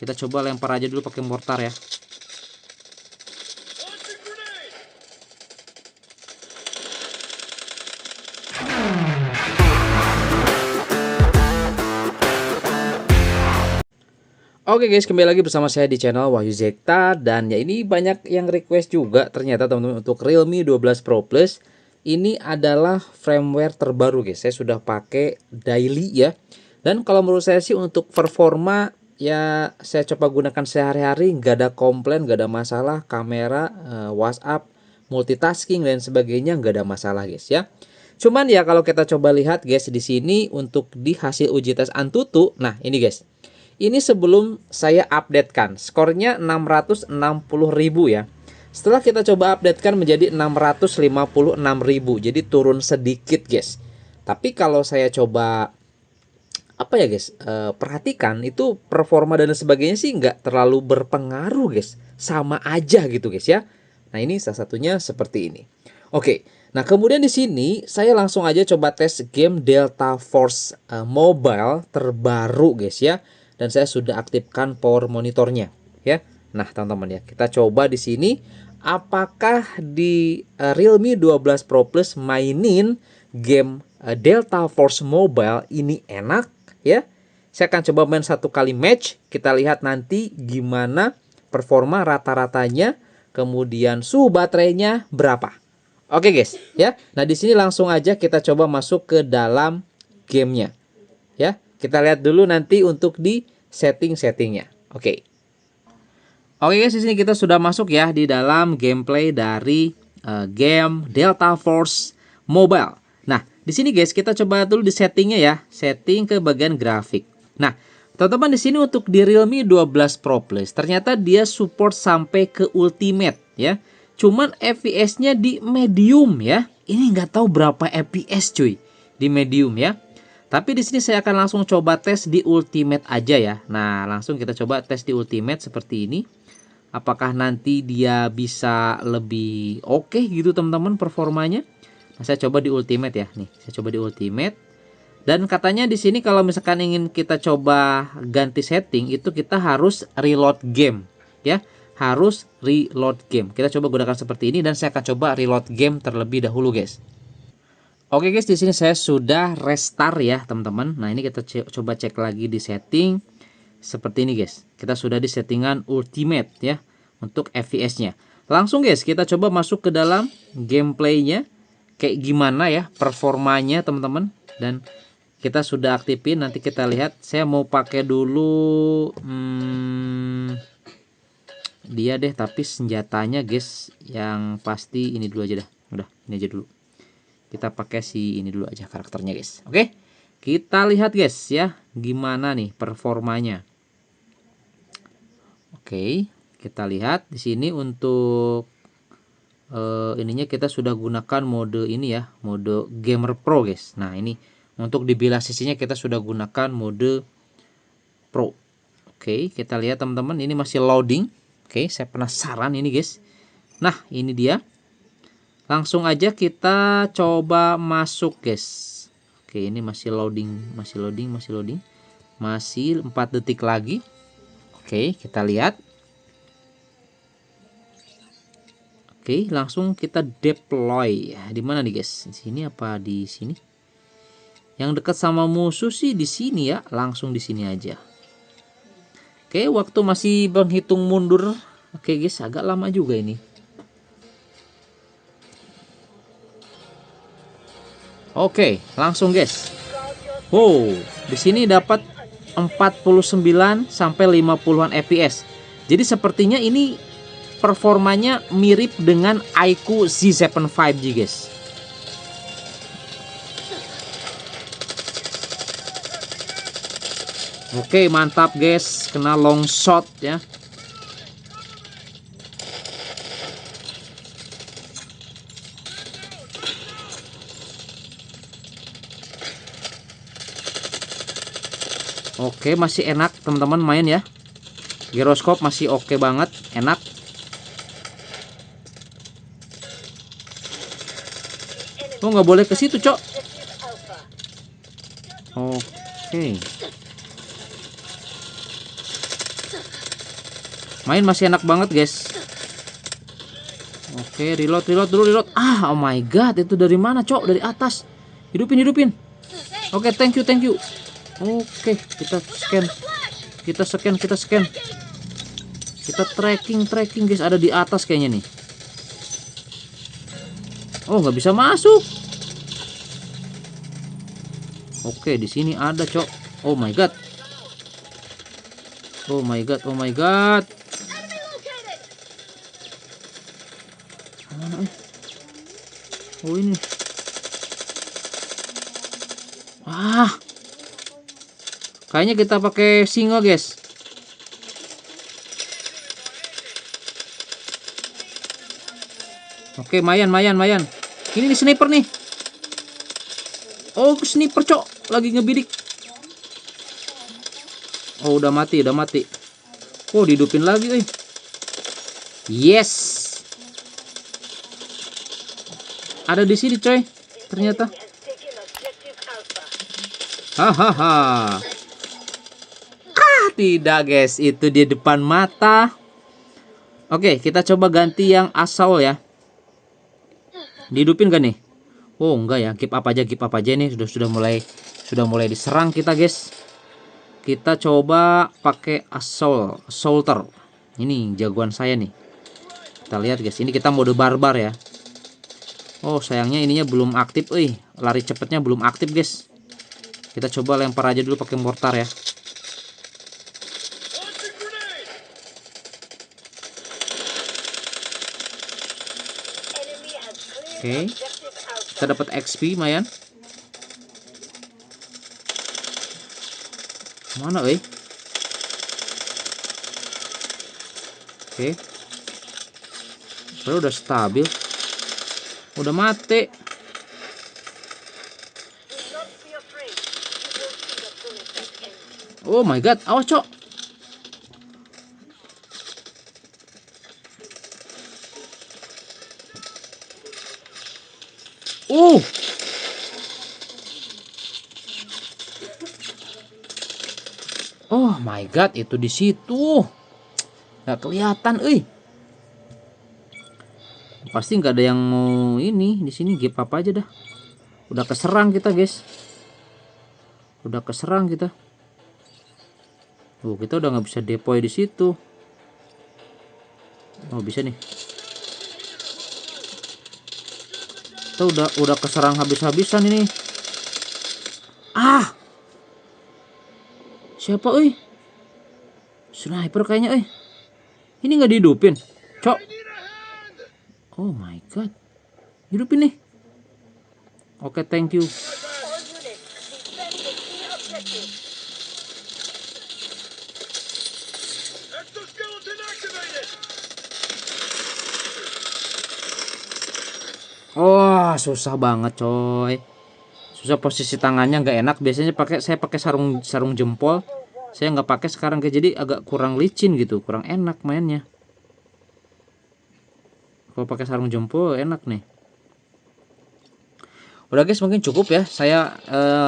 Kita coba lempar aja dulu pakai mortar ya. Oke guys, kembali lagi bersama saya di channel Wahyu Zekta. Dan ya ini banyak yang request juga ternyata teman-teman untuk Realme 12 Pro Plus. Ini adalah firmware terbaru guys. Saya sudah pakai daily ya. Dan kalau menurut saya sih untuk performa ya saya coba gunakan sehari-hari, nggak ada komplain, nggak ada masalah. Kamera, WhatsApp, multitasking dan sebagainya nggak ada masalah guys ya. Cuman ya kalau kita coba lihat guys di sini untuk di hasil uji tes Antutu. Nah ini guys. Ini sebelum saya updatekan, skornya 660.000 ya. Setelah kita coba updatekan menjadi 656.000, jadi turun sedikit guys. Tapi kalau saya coba apa ya guys, perhatikan itu performa dan sebagainya sih nggak terlalu berpengaruh guys, sama aja gitu guys ya. Nah ini salah satunya seperti ini. Oke, nah kemudian di sini saya langsung aja coba tes game Delta Force Mobile terbaru guys ya. Dan saya sudah aktifkan power monitornya ya. Nah teman-teman ya, kita coba di sini apakah di Realme 12 Pro Plus mainin game Delta Force Mobile ini enak ya. Saya akan coba main satu kali match, kita lihat nanti gimana performa rata-ratanya, kemudian suhu baterainya berapa. Oke guys ya. Nah di sini langsung aja kita coba masuk ke dalam gamenya ya. Kita lihat dulu nanti untuk di setting-settingnya. Oke. Oke guys, di sini kita sudah masuk ya di dalam gameplay dari game Delta Force Mobile. Nah, di sini guys kita coba dulu di settingnya ya, setting ke bagian grafik. Nah, teman-teman di sini untuk di Realme 12 Pro Plus ternyata dia support sampai ke Ultimate ya. Cuman FPS-nya di medium ya. Ini nggak tahu berapa FPS cuy di medium ya. Tapi di sini saya akan langsung coba tes di Ultimate aja ya. Nah, langsung kita coba tes di Ultimate seperti ini. Apakah nanti dia bisa lebih oke gitu teman-teman performanya? Nah, saya coba di Ultimate ya. Nih, saya coba di Ultimate. Dan katanya di sini kalau misalkan ingin kita coba ganti setting itu kita harus reload game ya. Harus reload game. Kita coba gunakan seperti ini dan saya akan coba reload game terlebih dahulu guys. Oke guys, di sini saya sudah restart ya teman-teman. Nah ini kita coba cek lagi di setting seperti ini guys. Kita sudah di settingan Ultimate ya untuk FPS-nya. Langsung guys kita coba masuk ke dalam gameplaynya. Kayak gimana ya performanya teman-teman. Dan kita sudah aktifin. Nanti kita lihat. Saya mau pakai dulu dia deh, tapi senjatanya guys yang pasti ini dulu aja dah. Udah ini aja dulu. Kita pakai si ini dulu aja karakternya guys. Oke. Kita lihat guys ya gimana nih performanya. Oke, kita lihat di sini untuk ininya kita sudah gunakan mode ini ya, mode Gamer Pro guys. Nah, ini untuk di bilah sisinya kita sudah gunakan mode Pro. Oke, kita lihat teman-teman ini masih loading. Oke, saya penasaran ini guys. Nah, ini dia. Langsung aja kita coba masuk guys. Oke ini masih loading. Masih 4 detik lagi. Oke kita lihat. Oke langsung kita deploy. Dimana nih guys? Di sini apa di sini? Yang dekat sama musuh sih di sini ya. Langsung di sini aja. Oke waktu masih menghitung mundur. Oke guys agak lama juga ini. Oke, langsung guys. Wow, di sini dapat 49 sampai 50-an FPS. Jadi sepertinya ini performanya mirip dengan iQOO Z7 5G guys. Oke, mantap guys, kena long shot ya. Oke masih enak teman-teman main ya. Giroskop masih oke banget, enak. Oh nggak boleh ke situ cok. Oke. Main masih enak banget guys. Oke, reload dulu, reload. Oh my god, itu dari mana, Cok? Dari atas. Hidupin. Oke, thank you. Oke, kita scan. Kita tracking guys, ada di atas kayaknya nih. Oh, nggak bisa masuk. Oke, di sini ada, Cok. Oh my god. Mana Oh ini. Kayaknya kita pakai single guys. Oke, mayan. Ini nih sniper nih. Oh, sniper, Cok. Lagi ngebidik. Oh, udah mati. Oh, dihidupin lagi, Yes. Ada di sini, coy. Ternyata. Hahaha. Tidak, guys. Itu di depan mata. Oke, kita coba ganti yang asal ya. Dihidupin gak nih? Oh, enggak ya. Keep up aja nih. Sudah mulai diserang kita, guys. Kita coba pakai assaulter. Ini jagoan saya nih. Kita lihat, guys. Ini kita mode barbar ya. Oh, sayangnya ininya belum aktif, lari cepetnya belum aktif, guys. Kita coba lempar aja dulu pakai mortar ya. Oke. Kita dapat XP lumayan. Mana, Oke. Baru udah stabil. Udah mati. Oh my god, awas, Cok. Oh my god, itu di situ. Nggak kelihatan, Pasti nggak ada yang mau ini di sini. Give up aja dah. Udah keserang kita, guys. Oh, kita udah nggak bisa deploy di situ. Oh, bisa nih. Kita udah keserang habis-habisan ini. Siapa, Sniper kayaknya, Ini nggak dihidupin, Cok. Oh my god. Hidupin nih. Oke, thank you. Oh, susah banget, coy. Susah, posisi tangannya nggak enak. Biasanya saya pakai sarung jempol. Saya nggak pakai sekarang, kayak jadi agak kurang licin gitu, kurang enak mainnya. Kalau pakai sarung jempol enak nih. Udah, guys, mungkin cukup ya. Saya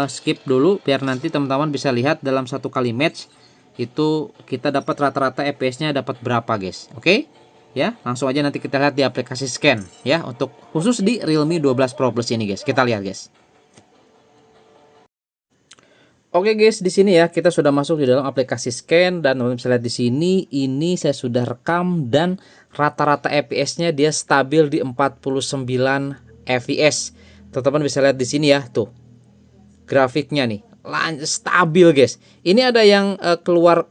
skip dulu biar nanti teman-teman bisa lihat dalam satu kali match itu kita dapat rata-rata FPS-nya dapat berapa, guys. Oke? Ya, langsung aja nanti kita lihat di aplikasi scan ya, untuk khusus di Realme 12 Pro Plus ini, guys. Kita lihat, guys. Oke, guys, di sini ya kita sudah masuk di dalam aplikasi scan dan teman-teman bisa lihat di sini ini saya sudah rekam dan rata-rata FPS-nya dia stabil di 49 fps. Teman-teman bisa lihat di sini ya, tuh. Grafiknya nih stabil, guys. Ini ada yang keluar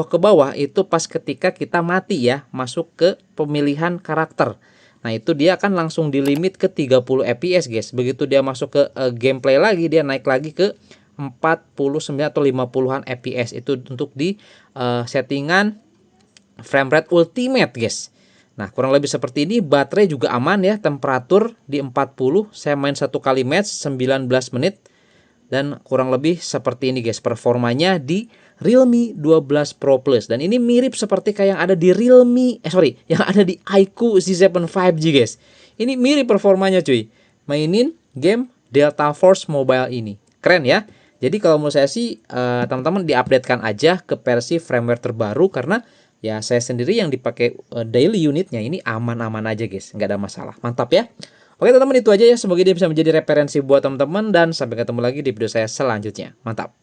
ke bawah itu pas ketika kita mati ya, masuk ke pemilihan karakter. Nah, itu dia akan langsung di limit ke 30 fps, guys. Begitu dia masuk ke gameplay lagi, dia naik lagi ke 49 atau 50-an fps. Itu untuk di settingan frame rate ultimate, guys. Nah, kurang lebih seperti ini. Baterai juga aman ya, temperatur di 40. Saya main satu kali match 19 menit. Dan kurang lebih seperti ini, guys, performanya di Realme 12 Pro Plus. Dan ini mirip seperti kayak yang ada di yang ada di iQOO Z7 5G, guys. Ini mirip performanya, cuy. Mainin game Delta Force Mobile ini. Keren ya. Jadi kalau menurut saya sih teman-teman diupdatekan aja ke versi firmware terbaru, karena ya saya sendiri yang dipakai daily unitnya ini aman-aman aja guys, nggak ada masalah. Mantap ya. Oke teman-teman, itu aja ya, semoga dia bisa menjadi referensi buat teman-teman, dan sampai ketemu lagi di video saya selanjutnya. Mantap.